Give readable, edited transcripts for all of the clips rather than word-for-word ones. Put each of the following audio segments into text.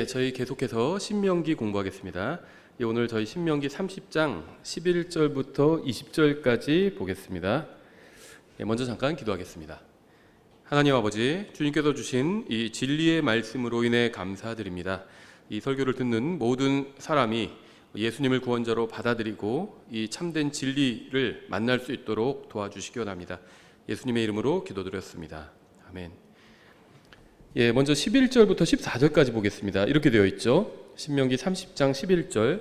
저희 계속해서 신명기 공부하겠습니다. 오늘 저희 신명기 30장 11절부터 20절까지 보겠습니다. 먼저 잠깐 기도하겠습니다. 하나님 아버지, 주님께서 주신 이 진리의 말씀으로 인해 감사드립니다. 이 설교를 듣는 모든 사람이 예수님을 구원자로 받아들이고 이 참된 진리를 만날 수 있도록 도와주시기 원합니다. 예수님의 이름으로 기도드렸습니다. 아멘. 먼저 11절부터 14절까지 보겠습니다. 이렇게 되어 있죠. 신명기 30장 11절.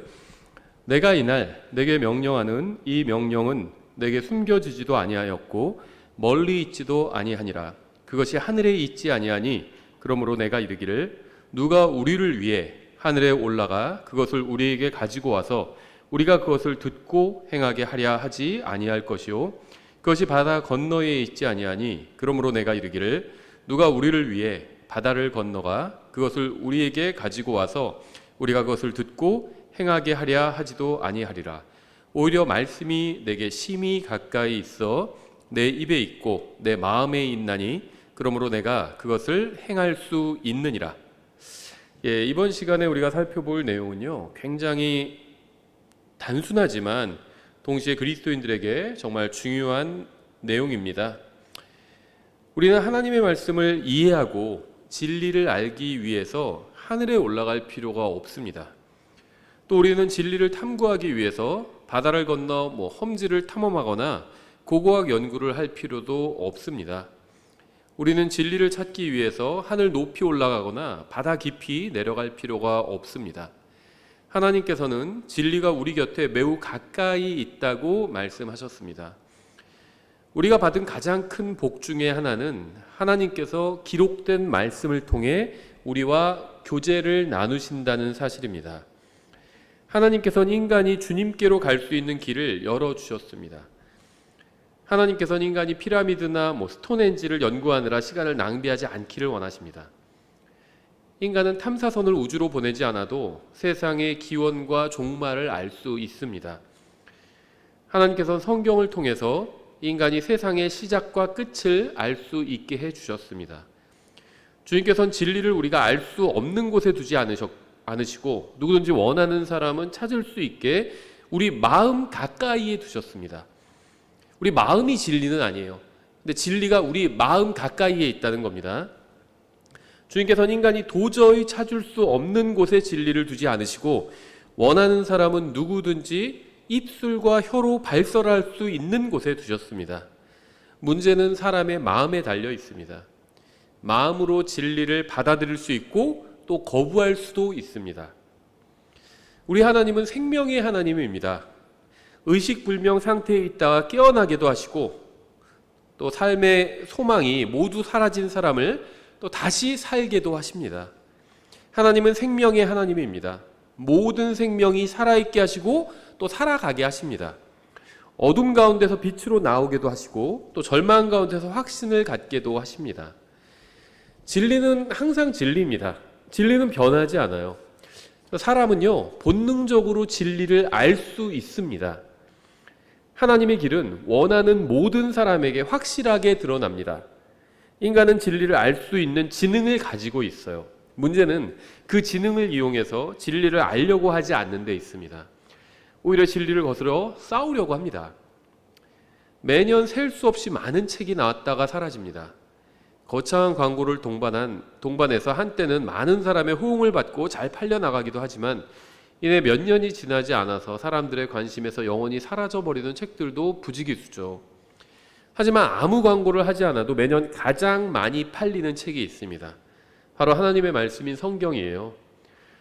내가 이날 내게 명령하는 이 명령은 내게 숨겨지지도 아니하였고 멀리 있지도 아니하니라. 그것이 하늘에 있지 아니하니 그러므로 내가 이르기를 누가 우리를 위해 하늘에 올라가 그것을 우리에게 가지고 와서 우리가 그것을 듣고 행하게 하랴 하지 아니할 것이요 그것이 바다 건너에 있지 아니하니 그러므로 내가 이르기를 누가 우리를 위해 바다를 건너가 그것을 우리에게 가지고 와서 우리가 그것을 듣고 행하게 하랴 하지도 아니하리라. 오히려 말씀이 내게 심히 가까이 있어 내 입에 있고 내 마음에 있나니 그러므로 내가 그것을 행할 수 있느니라. 이번 시간에 우리가 살펴볼 내용은요, 굉장히 단순하지만 동시에 그리스도인들에게 정말 중요한 내용입니다. 우리는 하나님의 말씀을 이해하고 진리를 알기 위해서 하늘에 올라갈 필요가 없습니다. 또 우리는 진리를 탐구하기 위해서 바다를 건너 험지를 탐험하거나 고고학 연구를 할 필요도 없습니다. 우리는 진리를 찾기 위해서 하늘 높이 올라가거나 바다 깊이 내려갈 필요가 없습니다. 하나님께서는 진리가 우리 곁에 매우 가까이 있다고 말씀하셨습니다. 우리가 받은 가장 큰 복 중에 하나는 하나님께서 기록된 말씀을 통해 우리와 교제를 나누신다는 사실입니다. 하나님께서는 인간이 주님께로 갈 수 있는 길을 열어주셨습니다. 하나님께서는 인간이 피라미드나 스톤헨지를 연구하느라 시간을 낭비하지 않기를 원하십니다. 인간은 탐사선을 우주로 보내지 않아도 세상의 기원과 종말을 알 수 있습니다. 하나님께서는 성경을 통해서 인간이 세상의 시작과 끝을 알 수 있게 해주셨습니다. 주님께서는 진리를 우리가 알 수 없는 곳에 두지 않으시고 누구든지 원하는 사람은 찾을 수 있게 우리 마음 가까이에 두셨습니다. 우리 마음이 진리는 아니에요. 근데 진리가 우리 마음 가까이에 있다는 겁니다. 주님께서는 인간이 도저히 찾을 수 없는 곳에 진리를 두지 않으시고 원하는 사람은 누구든지 입술과 혀로 발설할 수 있는 곳에 두셨습니다. 문제는 사람의 마음에 달려 있습니다. 마음으로 진리를 받아들일 수 있고 또 거부할 수도 있습니다. 우리 하나님은 생명의 하나님입니다. 의식불명 상태에 있다가 깨어나게도 하시고 또 삶의 소망이 모두 사라진 사람을 또 다시 살게도 하십니다. 하나님은 생명의 하나님입니다. 모든 생명이 살아있게 하시고 또 살아가게 하십니다. 어둠 가운데서 빛으로 나오게도 하시고 또 절망 가운데서 확신을 갖게도 하십니다. 진리는 항상 진리입니다. 진리는 변하지 않아요. 사람은요, 본능적으로 진리를 알 수 있습니다. 하나님의 길은 원하는 모든 사람에게 확실하게 드러납니다. 인간은 진리를 알 수 있는 지능을 가지고 있어요. 문제는 그 지능을 이용해서 진리를 알려고 하지 않는 데 있습니다. 오히려 진리를 거스러 싸우려고 합니다. 매년 셀 수 없이 많은 책이 나왔다가 사라집니다. 거창한 광고를 동반해서 한때는 많은 사람의 호응을 받고 잘 팔려나가기도 하지만 이내 몇 년이 지나지 않아서 사람들의 관심에서 영원히 사라져버리는 책들도 부지기수죠. 하지만 아무 광고를 하지 않아도 매년 가장 많이 팔리는 책이 있습니다. 바로 하나님의 말씀인 성경이에요.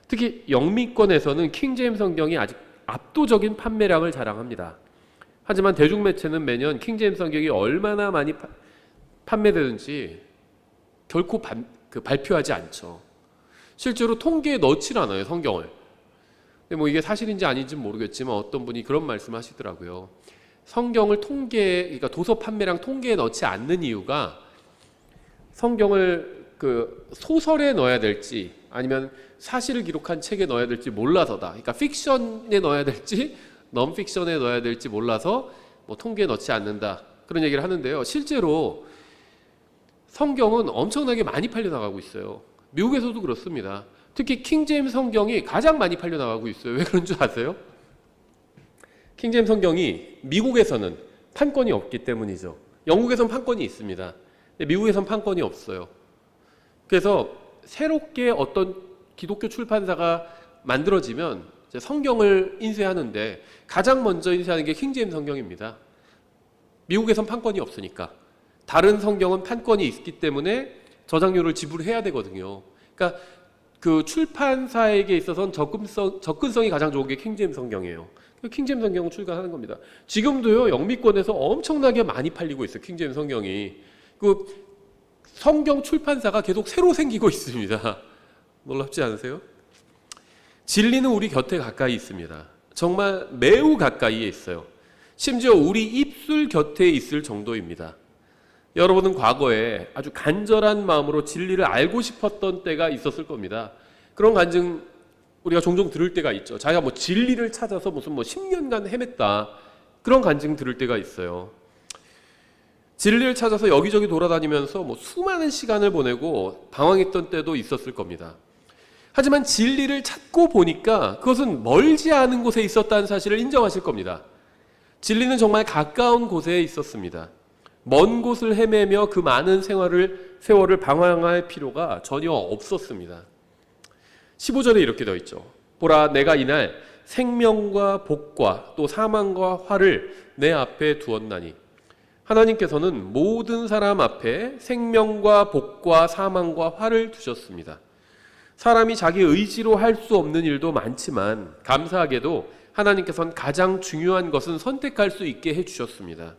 특히 영미권에서는 킹제임스 성경이 아직 압도적인 판매량을 자랑합니다. 하지만 대중매체는 매년 킹제임스 성경이 얼마나 많이 판매되는지 결코 발표하지 않죠. 실제로 통계에 넣질 않아요, 성경을. 근데 이게 사실인지 아닌지 모르겠지만 어떤 분이 그런 말씀을 하시더라고요. 성경을 그러니까 도서 판매량 통계에 넣지 않는 이유가 성경을 소설에 넣어야 될지 아니면 사실을 기록한 책에 넣어야 될지 몰라서다. 그러니까 픽션에 넣어야 될지 넌픽션에 넣어야 될지 몰라서 통계에 넣지 않는다. 그런 얘기를 하는데요. 실제로 성경은 엄청나게 많이 팔려나가고 있어요. 미국에서도 그렇습니다. 특히 킹제임스 성경이 가장 많이 팔려나가고 있어요. 왜 그런 줄 아세요? 킹제임스 성경이 미국에서는 판권이 없기 때문이죠. 영국에선 판권이 있습니다. 근데 미국에선 판권이 없어요. 그래서 새롭게 어떤 기독교 출판사가 만들어지면 이제 성경을 인쇄하는데 가장 먼저 인쇄하는 게 킹제임스 성경입니다. 미국에선 판권이 없으니까. 다른 성경은 판권이 있기 때문에 저작료를 지불해야 되거든요. 그러니까 그 출판사에게 있어서는 접근성이 가장 좋은 게 킹제임스 성경이에요. 킹제임스 성경을 출간하는 겁니다. 지금도요, 영미권에서 엄청나게 많이 팔리고 있어요. 킹제임스 성경이. 그 성경 출판사가 계속 새로 생기고 있습니다. 놀랍지 않으세요? 진리는 우리 곁에 가까이 있습니다. 정말 매우 가까이에 있어요. 심지어 우리 입술 곁에 있을 정도입니다. 여러분은 과거에 아주 간절한 마음으로 진리를 알고 싶었던 때가 있었을 겁니다. 그런 간증 우리가 종종 들을 때가 있죠. 자기가 뭐 진리를 찾아서 무슨 10년간 헤맸다. 그런 간증 들을 때가 있어요. 진리를 찾아서 여기저기 돌아다니면서 수많은 시간을 보내고 방황했던 때도 있었을 겁니다. 하지만 진리를 찾고 보니까 그것은 멀지 않은 곳에 있었다는 사실을 인정하실 겁니다. 진리는 정말 가까운 곳에 있었습니다. 먼 곳을 헤매며 그 많은 세월을 방황할 필요가 전혀 없었습니다. 15절에 이렇게 되어 있죠. 보라, 내가 이날 생명과 복과 또 사망과 화를 내 앞에 두었나니. 하나님께서는 모든 사람 앞에 생명과 복과 사망과 화를 두셨습니다. 사람이 자기 의지로 할 수 없는 일도 많지만 감사하게도 하나님께서는 가장 중요한 것은 선택할 수 있게 해주셨습니다.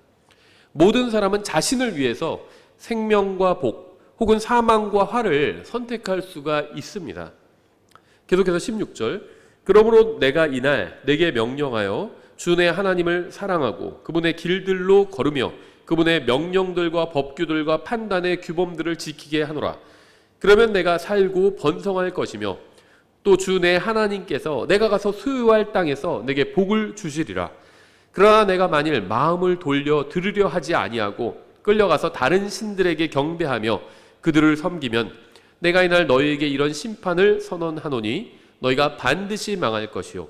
모든 사람은 자신을 위해서 생명과 복 혹은 사망과 화를 선택할 수가 있습니다. 계속해서 16절, 그러므로 내가 이날 내게 명령하여 주 내 하나님을 사랑하고 그분의 길들로 걸으며 그분의 명령들과 법규들과 판단의 규범들을 지키게 하노라. 그러면 내가 살고 번성할 것이며 또 주 내 하나님께서 내가 가서 소유할 땅에서 내게 복을 주시리라. 그러나 내가 만일 마음을 돌려 들으려 하지 아니하고 끌려가서 다른 신들에게 경배하며 그들을 섬기면 내가 이날 너희에게 이런 심판을 선언하노니 너희가 반드시 망할 것이요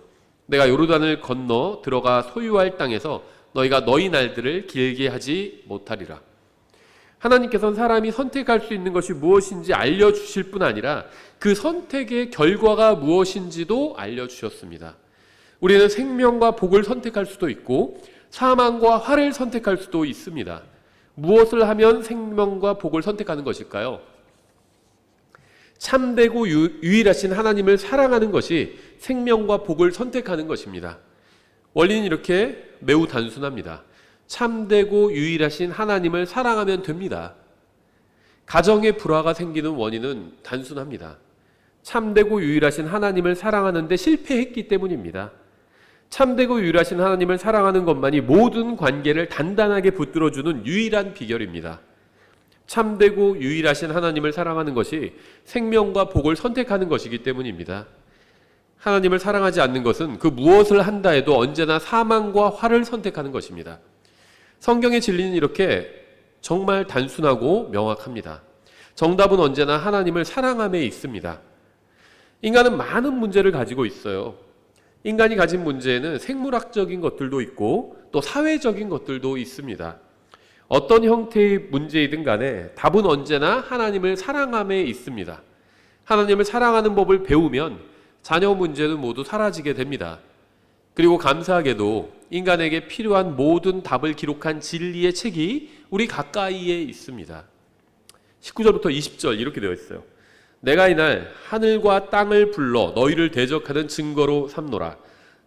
내가 요르단을 건너 들어가 소유할 땅에서 너희가 너희 날들을 길게 하지 못하리라. 하나님께서는 사람이 선택할 수 있는 것이 무엇인지 알려주실 뿐 아니라 그 선택의 결과가 무엇인지도 알려주셨습니다. 우리는 생명과 복을 선택할 수도 있고 사망과 화를 선택할 수도 있습니다. 무엇을 하면 생명과 복을 선택하는 것일까요? 참되고 유일하신 하나님을 사랑하는 것이 생명과 복을 선택하는 것입니다. 원리는 이렇게 매우 단순합니다. 참되고 유일하신 하나님을 사랑하면 됩니다. 가정에 불화가 생기는 원인은 단순합니다. 참되고 유일하신 하나님을 사랑하는데 실패했기 때문입니다. 참되고 유일하신 하나님을 사랑하는 것만이 모든 관계를 단단하게 붙들어주는 유일한 비결입니다. 참되고 유일하신 하나님을 사랑하는 것이 생명과 복을 선택하는 것이기 때문입니다. 하나님을 사랑하지 않는 것은 그 무엇을 한다 해도 언제나 사망과 화를 선택하는 것입니다. 성경의 진리는 이렇게 정말 단순하고 명확합니다. 정답은 언제나 하나님을 사랑함에 있습니다. 인간은 많은 문제를 가지고 있어요. 인간이 가진 문제에는 생물학적인 것들도 있고 또 사회적인 것들도 있습니다. 어떤 형태의 문제이든 간에 답은 언제나 하나님을 사랑함에 있습니다. 하나님을 사랑하는 법을 배우면 자녀 문제는 모두 사라지게 됩니다. 그리고 감사하게도 인간에게 필요한 모든 답을 기록한 진리의 책이 우리 가까이에 있습니다. 19절부터 20절 이렇게 되어 있어요. 내가 이날 하늘과 땅을 불러 너희를 대적하는 증거로 삼노라.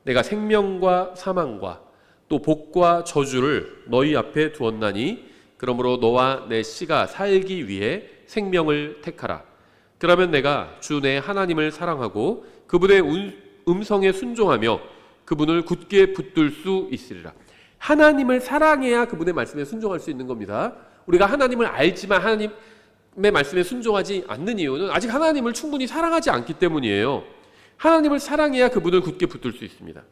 내가 생명과 사망과 또 복과 저주를 너희 앞에 두었나니 그러므로 너와 내 씨가 살기 위해 생명을 택하라. 그러면 내가 주 내 하나님을 사랑하고 그분의 음성에 순종하며 그분을 굳게 붙들 수 있으리라. 하나님을 사랑해야 그분의 말씀에 순종할 수 있는 겁니다. 우리가 하나님을 알지만 하나님의 말씀에 순종하지 않는 이유는 아직 하나님을 충분히 사랑하지 않기 때문이에요. 하나님을 사랑해야 그분을 굳게 붙들 수 있습니다.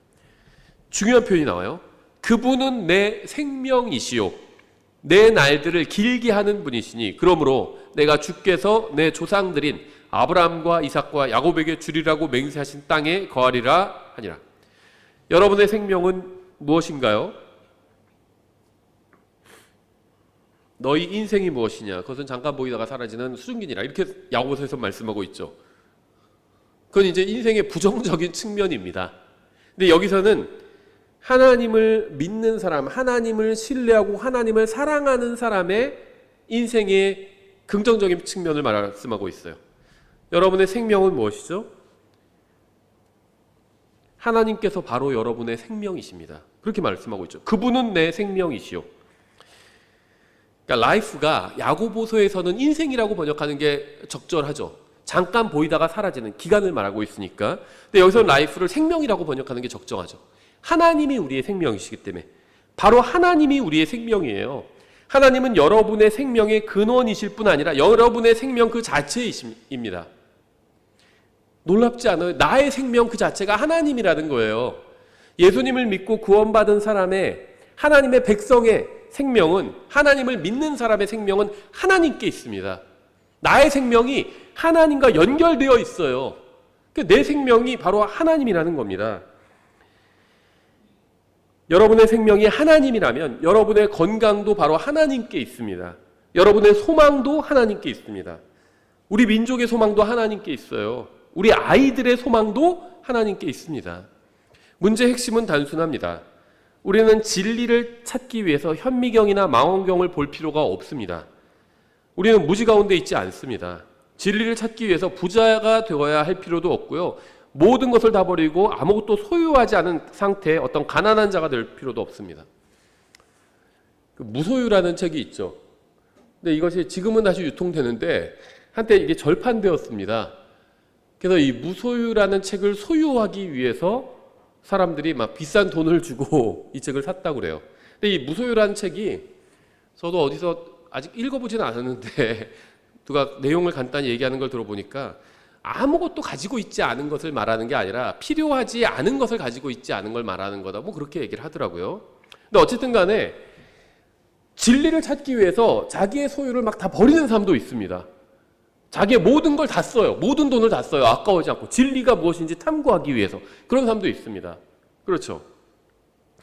중요한 표현이 나와요. 그분은 내 생명이시요 내 날들을 길게 하는 분이시니 그러므로 내가 주께서 내 조상들인 아브라함과 이삭과 야곱에게 주리라고 맹세하신 땅에 거하리라 하니라. 여러분의 생명은 무엇인가요? 너희 인생이 무엇이냐? 그것은 잠깐 보이다가 사라지는 수증기니라. 이렇게 야고보서에서 말씀하고 있죠. 그건 이제 인생의 부정적인 측면입니다. 근데 여기서는 하나님을 믿는 사람, 하나님을 신뢰하고 하나님을 사랑하는 사람의 인생의 긍정적인 측면을 말씀하고 있어요. 여러분의 생명은 무엇이죠? 하나님께서 바로 여러분의 생명이십니다. 그렇게 말씀하고 있죠. 그분은 내 생명이시오. 그러니까 라이프가 야고보서에서는 인생이라고 번역하는 게 적절하죠. 잠깐 보이다가 사라지는 기간을 말하고 있으니까. 근데 여기서는 라이프를 생명이라고 번역하는 게 적정하죠. 하나님이 우리의 생명이시기 때문에. 바로 하나님이 우리의 생명이에요. 하나님은 여러분의 생명의 근원이실 뿐 아니라 여러분의 생명 그 자체이십니다. 놀랍지 않아요? 나의 생명 그 자체가 하나님이라는 거예요. 예수님을 믿고 구원받은 사람의 하나님의 백성의 생명은, 하나님을 믿는 사람의 생명은 하나님께 있습니다. 나의 생명이 하나님과 연결되어 있어요. 내 생명이 바로 하나님이라는 겁니다. 여러분의 생명이 하나님이라면 여러분의 건강도 바로 하나님께 있습니다. 여러분의 소망도 하나님께 있습니다. 우리 민족의 소망도 하나님께 있어요. 우리 아이들의 소망도 하나님께 있습니다. 문제의 핵심은 단순합니다. 우리는 진리를 찾기 위해서 현미경이나 망원경을 볼 필요가 없습니다. 우리는 무지 가운데 있지 않습니다. 진리를 찾기 위해서 부자가 되어야 할 필요도 없고요. 모든 것을 다 버리고 아무것도 소유하지 않은 상태의 어떤 가난한 자가 될 필요도 없습니다. 무소유라는 책이 있죠. 근데 이것이 지금은 다시 유통되는데 한때 이게 절판되었습니다. 그래서 이 무소유라는 책을 소유하기 위해서 사람들이 막 비싼 돈을 주고 이 책을 샀다고 그래요. 근데 이 무소유라는 책이 저도 어디서 아직 읽어보지는 않았는데 누가 내용을 간단히 얘기하는 걸 들어보니까 아무것도 가지고 있지 않은 것을 말하는 게 아니라 필요하지 않은 것을 가지고 있지 않은 걸 말하는 거다. 뭐 그렇게 얘기를 하더라고요. 근데 어쨌든 간에 진리를 찾기 위해서 자기의 소유를 막 다 버리는 사람도 있습니다. 자기의 모든 걸 다 써요. 모든 돈을 다 써요. 아까워하지 않고. 진리가 무엇인지 탐구하기 위해서. 그런 사람도 있습니다. 그렇죠.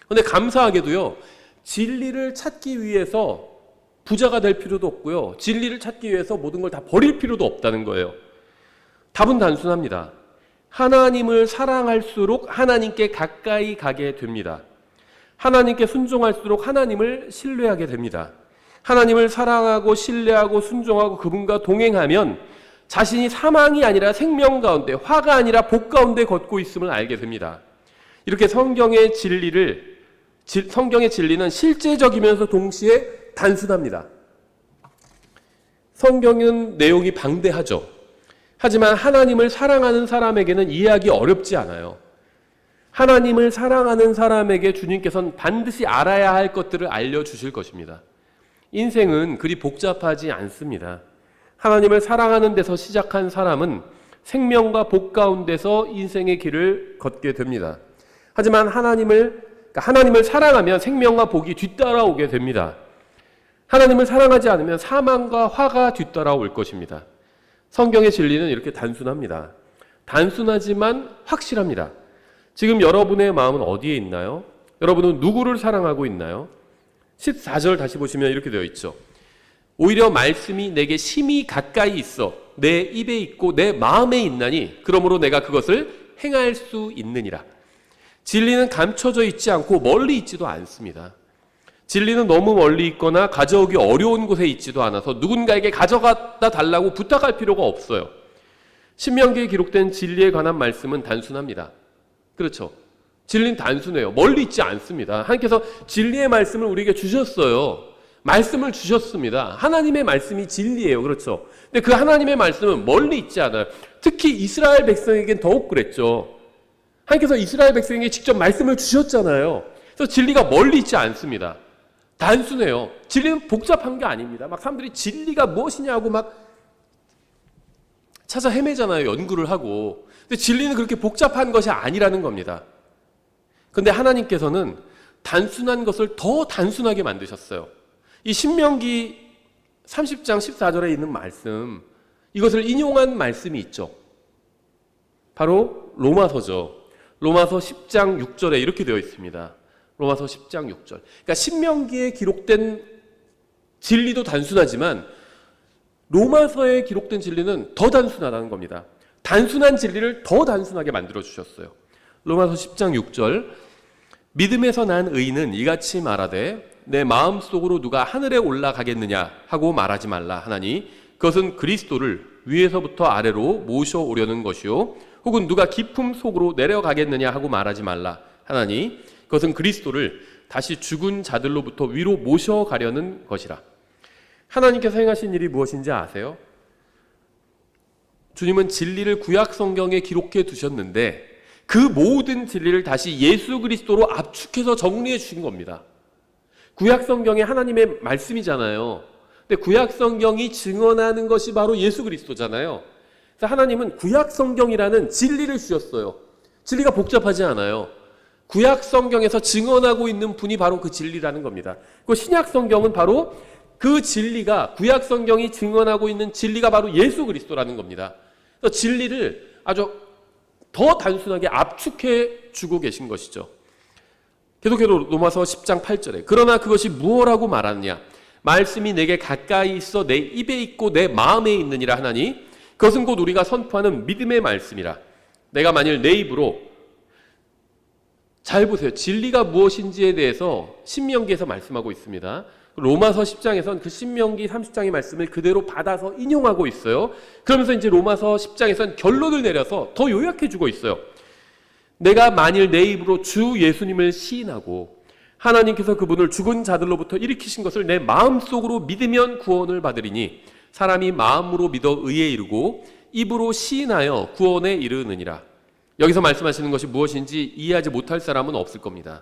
근데 감사하게도요, 진리를 찾기 위해서 부자가 될 필요도 없고요. 진리를 찾기 위해서 모든 걸 다 버릴 필요도 없다는 거예요. 답은 단순합니다. 하나님을 사랑할수록 하나님께 가까이 가게 됩니다. 하나님께 순종할수록 하나님을 신뢰하게 됩니다. 하나님을 사랑하고 신뢰하고 순종하고 그분과 동행하면 자신이 사망이 아니라 생명 가운데, 화가 아니라 복 가운데 걷고 있음을 알게 됩니다. 이렇게 성경의 진리는 실제적이면서 동시에 단순합니다. 성경은 내용이 방대하죠. 하지만 하나님을 사랑하는 사람에게는 이해하기 어렵지 않아요. 하나님을 사랑하는 사람에게 주님께서는 반드시 알아야 할 것들을 알려주실 것입니다. 인생은 그리 복잡하지 않습니다. 하나님을 사랑하는 데서 시작한 사람은 생명과 복 가운데서 인생의 길을 걷게 됩니다. 하지만 하나님을 사랑하면 생명과 복이 뒤따라오게 됩니다. 하나님을 사랑하지 않으면 사망과 화가 뒤따라올 것입니다. 성경의 진리는 이렇게 단순합니다. 단순하지만 확실합니다. 지금 여러분의 마음은 어디에 있나요? 여러분은 누구를 사랑하고 있나요? 14절 다시 보시면 이렇게 되어 있죠. 오히려 말씀이 내게 심히 가까이 있어 내 입에 있고 내 마음에 있나니 그러므로 내가 그것을 행할 수 있느니라. 진리는 감춰져 있지 않고 멀리 있지도 않습니다. 진리는 너무 멀리 있거나 가져오기 어려운 곳에 있지도 않아서 누군가에게 가져가다 달라고 부탁할 필요가 없어요. 신명기에 기록된 진리에 관한 말씀은 단순합니다. 그렇죠? 진리는 단순해요. 멀리 있지 않습니다. 하나님께서 진리의 말씀을 우리에게 주셨어요. 말씀을 주셨습니다. 하나님의 말씀이 진리예요. 그렇죠? 근데 그 하나님의 말씀은 멀리 있지 않아요. 특히 이스라엘 백성에겐 더욱 그랬죠. 하나님께서 이스라엘 백성에게 직접 말씀을 주셨잖아요. 그래서 진리가 멀리 있지 않습니다. 단순해요. 진리는 복잡한 게 아닙니다. 막 사람들이 진리가 무엇이냐고 막 찾아 헤매잖아요. 연구를 하고. 근데 진리는 그렇게 복잡한 것이 아니라는 겁니다. 그런데 하나님께서는 단순한 것을 더 단순하게 만드셨어요. 이 신명기 30장 14절에 있는 말씀, 이것을 인용한 말씀이 있죠. 바로 로마서죠. 로마서 10장 6절에 이렇게 되어 있습니다. 로마서 10장 6절. 그러니까 신명기에 기록된 진리도 단순하지만 로마서에 기록된 진리는 더 단순하다는 겁니다. 단순한 진리를 더 단순하게 만들어 주셨어요. 로마서 10장 6절. 믿음에서 난 의인은 이같이 말하되 내 마음속으로 누가 하늘에 올라가겠느냐 하고 말하지 말라 하나니 그것은 그리스도를 위에서부터 아래로 모셔오려는 것이요 혹은 누가 깊음 속으로 내려가겠느냐 하고 말하지 말라 하나니 그것은 그리스도를 다시 죽은 자들로부터 위로 모셔가려는 것이라. 하나님께서 행하신 일이 무엇인지 아세요? 주님은 진리를 구약 성경에 기록해 두셨는데 그 모든 진리를 다시 예수 그리스도로 압축해서 정리해 주신 겁니다. 구약 성경이 하나님의 말씀이잖아요. 근데 구약 성경이 증언하는 것이 바로 예수 그리스도잖아요. 그래서 하나님은 구약 성경이라는 진리를 주셨어요. 진리가 복잡하지 않아요. 구약 성경에서 증언하고 있는 분이 바로 그 진리라는 겁니다. 그 신약 성경은 바로 그 진리가 구약 성경이 증언하고 있는 진리가 바로 예수 그리스도라는 겁니다. 그래서 진리를 아주 더 단순하게 압축해 주고 계신 것이죠. 계속해서 로마서 10장 8절에 그러나 그것이 무엇라고 말하느냐 말씀이 내게 가까이 있어 내 입에 있고 내 마음에 있느니라 하나니 그것은 곧 우리가 선포하는 믿음의 말씀이라. 내가 만일 내 입으로 잘 보세요. 진리가 무엇인지에 대해서 신명기에서 말씀하고 있습니다. 로마서 10장에서는 그 신명기 30장의 말씀을 그대로 받아서 인용하고 있어요. 그러면서 이제 로마서 10장에서는 결론을 내려서 더 요약해 주고 있어요. 내가 만일 내 입으로 주 예수님을 시인하고 하나님께서 그분을 죽은 자들로부터 일으키신 것을 내 마음속으로 믿으면 구원을 받으리니 사람이 마음으로 믿어 의에 이르고 입으로 시인하여 구원에 이르느니라. 여기서 말씀하시는 것이 무엇인지 이해하지 못할 사람은 없을 겁니다.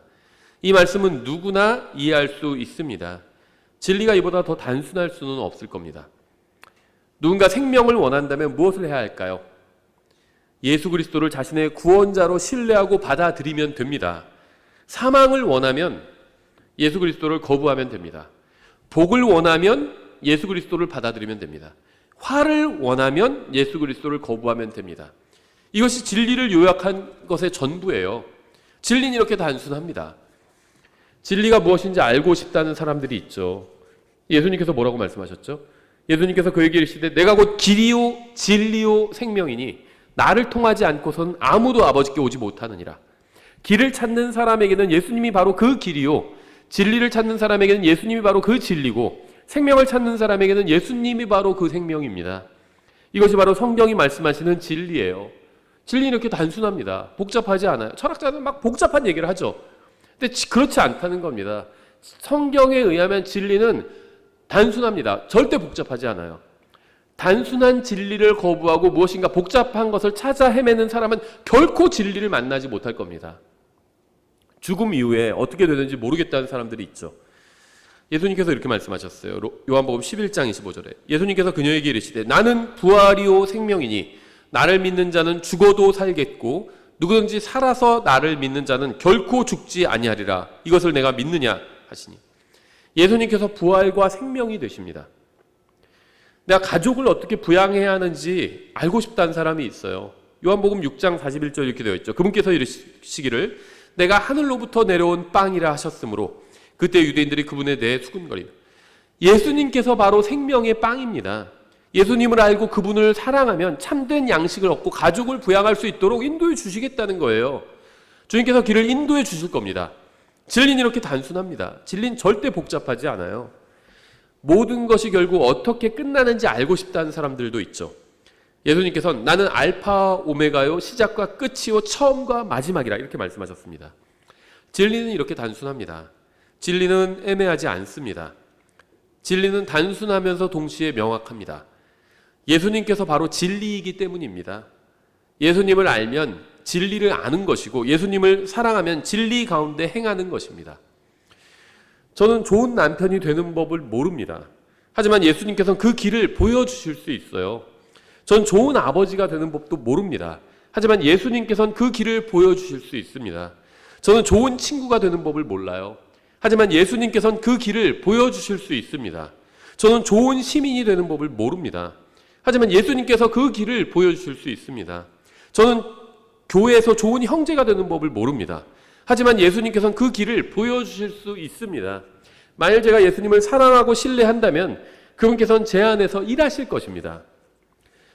이 말씀은 누구나 이해할 수 있습니다. 진리가 이보다 더 단순할 수는 없을 겁니다. 누군가 생명을 원한다면 무엇을 해야 할까요? 예수 그리스도를 자신의 구원자로 신뢰하고 받아들이면 됩니다. 사망을 원하면 예수 그리스도를 거부하면 됩니다. 복을 원하면 예수 그리스도를 받아들이면 됩니다. 화를 원하면 예수 그리스도를 거부하면 됩니다. 이것이 진리를 요약한 것의 전부예요. 진리는 이렇게 단순합니다. 진리가 무엇인지 알고 싶다는 사람들이 있죠. 예수님께서 뭐라고 말씀하셨죠? 예수님께서 그에게 이르시되 내가 곧 길이요 진리요 생명이니 나를 통하지 않고선 아무도 아버지께 오지 못하느니라. 길을 찾는 사람에게는 예수님이 바로 그 길이요 진리를 찾는 사람에게는 예수님이 바로 그 진리고 생명을 찾는 사람에게는 예수님이 바로 그 생명입니다. 이것이 바로 성경이 말씀하시는 진리예요. 진리는 이렇게 단순합니다. 복잡하지 않아요. 철학자는 막 복잡한 얘기를 하죠. 근데 그렇지 않다는 겁니다. 성경에 의하면 진리는 단순합니다. 절대 복잡하지 않아요. 단순한 진리를 거부하고 무엇인가 복잡한 것을 찾아 헤매는 사람은 결코 진리를 만나지 못할 겁니다. 죽음 이후에 어떻게 되는지 모르겠다는 사람들이 있죠. 예수님께서 이렇게 말씀하셨어요. 요한복음 11장 25절에 예수님께서 그녀에게 이르시되 나는 부활이요 생명이니 나를 믿는 자는 죽어도 살겠고 누구든지 살아서 나를 믿는 자는 결코 죽지 아니하리라. 이것을 내가 믿느냐 하시니 예수님께서 부활과 생명이 되십니다. 내가 가족을 어떻게 부양해야 하는지 알고 싶다는 사람이 있어요. 요한복음 6장 41절 이렇게 되어 있죠. 그분께서 이르시기를 내가 하늘로부터 내려온 빵이라 하셨으므로 그때 유대인들이 그분에 대해 수군거리며 예수님께서 바로 생명의 빵입니다. 예수님을 알고 그분을 사랑하면 참된 양식을 얻고 가족을 부양할 수 있도록 인도해 주시겠다는 거예요. 주님께서 길을 인도해 주실 겁니다. 진리는 이렇게 단순합니다. 진리는 절대 복잡하지 않아요. 모든 것이 결국 어떻게 끝나는지 알고 싶다는 사람들도 있죠. 예수님께서는 나는 알파 오메가요 시작과 끝이요 처음과 마지막이라 이렇게 말씀하셨습니다. 진리는 이렇게 단순합니다. 진리는 애매하지 않습니다. 진리는 단순하면서 동시에 명확합니다. 예수님께서 바로 진리이기 때문입니다. 예수님을 알면 진리를 아는 것이고 예수님을 사랑하면 진리 가운데 행하는 것입니다. 저는 좋은 남편이 되는 법을 모릅니다. 하지만 예수님께서는 그 길을 보여주실 수 있어요. 전 좋은 아버지가 되는 법도 모릅니다. 하지만 예수님께서는 그 길을 보여주실 수 있습니다. 저는 좋은 친구가 되는 법을 몰라요. 하지만 예수님께서는 그 길을 보여주실 수 있습니다. 저는 좋은 시민이 되는 법을 모릅니다. 하지만 예수님께서 그 길을 보여주실 수 있습니다. 저는 교회에서 좋은 형제가 되는 법을 모릅니다. 하지만 예수님께서는 그 길을 보여주실 수 있습니다. 만일 제가 예수님을 사랑하고 신뢰한다면 그분께서는 제 안에서 일하실 것입니다.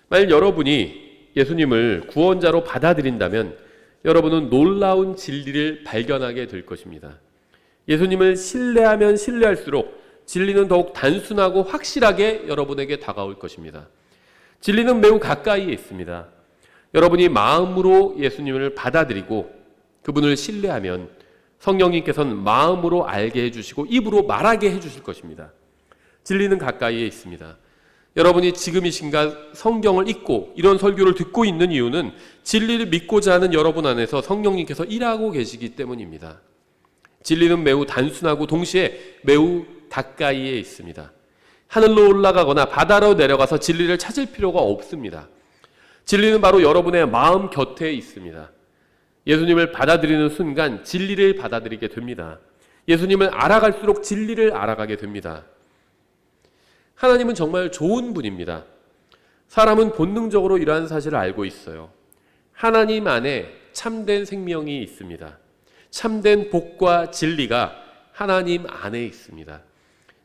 만일 여러분이 예수님을 구원자로 받아들인다면 여러분은 놀라운 진리를 발견하게 될 것입니다. 예수님을 신뢰하면 신뢰할수록 진리는 더욱 단순하고 확실하게 여러분에게 다가올 것입니다. 진리는 매우 가까이에 있습니다. 여러분이 마음으로 예수님을 받아들이고 그분을 신뢰하면 성령님께서는 마음으로 알게 해주시고 입으로 말하게 해주실 것입니다. 진리는 가까이에 있습니다. 여러분이 지금 이 순간 성경을 읽고 이런 설교를 듣고 있는 이유는 진리를 믿고자 하는 여러분 안에서 성령님께서 일하고 계시기 때문입니다. 진리는 매우 단순하고 동시에 매우 가까이에 있습니다. 하늘로 올라가거나 바다로 내려가서 진리를 찾을 필요가 없습니다. 진리는 바로 여러분의 마음 곁에 있습니다. 예수님을 받아들이는 순간 진리를 받아들이게 됩니다. 예수님을 알아갈수록 진리를 알아가게 됩니다. 하나님은 정말 좋은 분입니다. 사람은 본능적으로 이러한 사실을 알고 있어요. 하나님 안에 참된 생명이 있습니다. 참된 복과 진리가 하나님 안에 있습니다.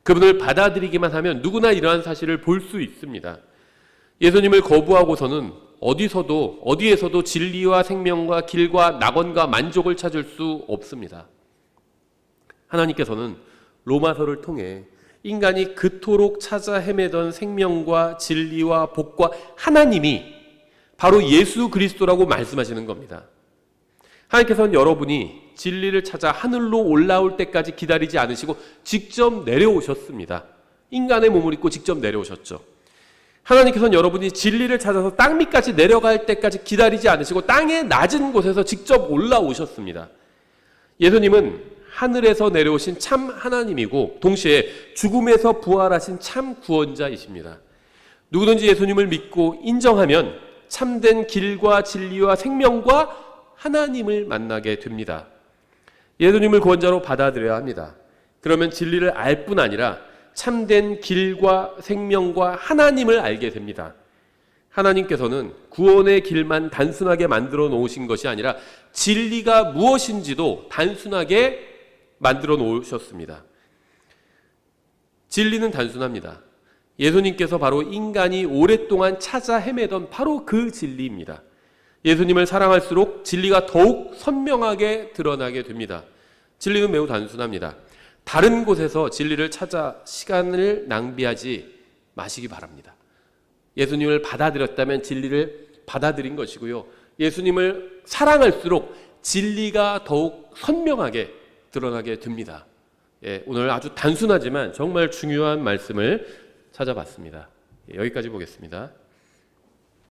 그분을 받아들이기만 하면 누구나 이러한 사실을 볼 수 있습니다. 예수님을 거부하고서는 어디에서도 진리와 생명과 길과 낙원과 만족을 찾을 수 없습니다. 하나님께서는 로마서를 통해 인간이 그토록 찾아 헤매던 생명과 진리와 복과 하나님이 바로 예수 그리스도라고 말씀하시는 겁니다. 하나님께서는 여러분이 진리를 찾아 하늘로 올라올 때까지 기다리지 않으시고 직접 내려오셨습니다. 인간의 몸을 입고 직접 내려오셨죠. 하나님께서는 여러분이 진리를 찾아서 땅 밑까지 내려갈 때까지 기다리지 않으시고 땅의 낮은 곳에서 직접 올라오셨습니다. 예수님은 하늘에서 내려오신 참 하나님이고 동시에 죽음에서 부활하신 참 구원자이십니다. 누구든지 예수님을 믿고 인정하면 참된 길과 진리와 생명과 하나님을 만나게 됩니다. 예수님을 구원자로 받아들여야 합니다. 그러면 진리를 알 뿐 아니라 참된 길과 생명과 하나님을 알게 됩니다. 하나님께서는 구원의 길만 단순하게 만들어 놓으신 것이 아니라 진리가 무엇인지도 단순하게 만들어 놓으셨습니다. 진리는 단순합니다. 예수님께서 바로 인간이 오랫동안 찾아 헤매던 바로 그 진리입니다. 예수님을 사랑할수록 진리가 더욱 선명하게 드러나게 됩니다. 진리는 매우 단순합니다. 다른 곳에서 진리를 찾아 시간을 낭비하지 마시기 바랍니다. 예수님을 받아들였다면 진리를 받아들인 것이고요. 예수님을 사랑할수록 진리가 더욱 선명하게 드러나게 됩니다. 오늘 아주 단순하지만 정말 중요한 말씀을 찾아봤습니다. 여기까지 보겠습니다.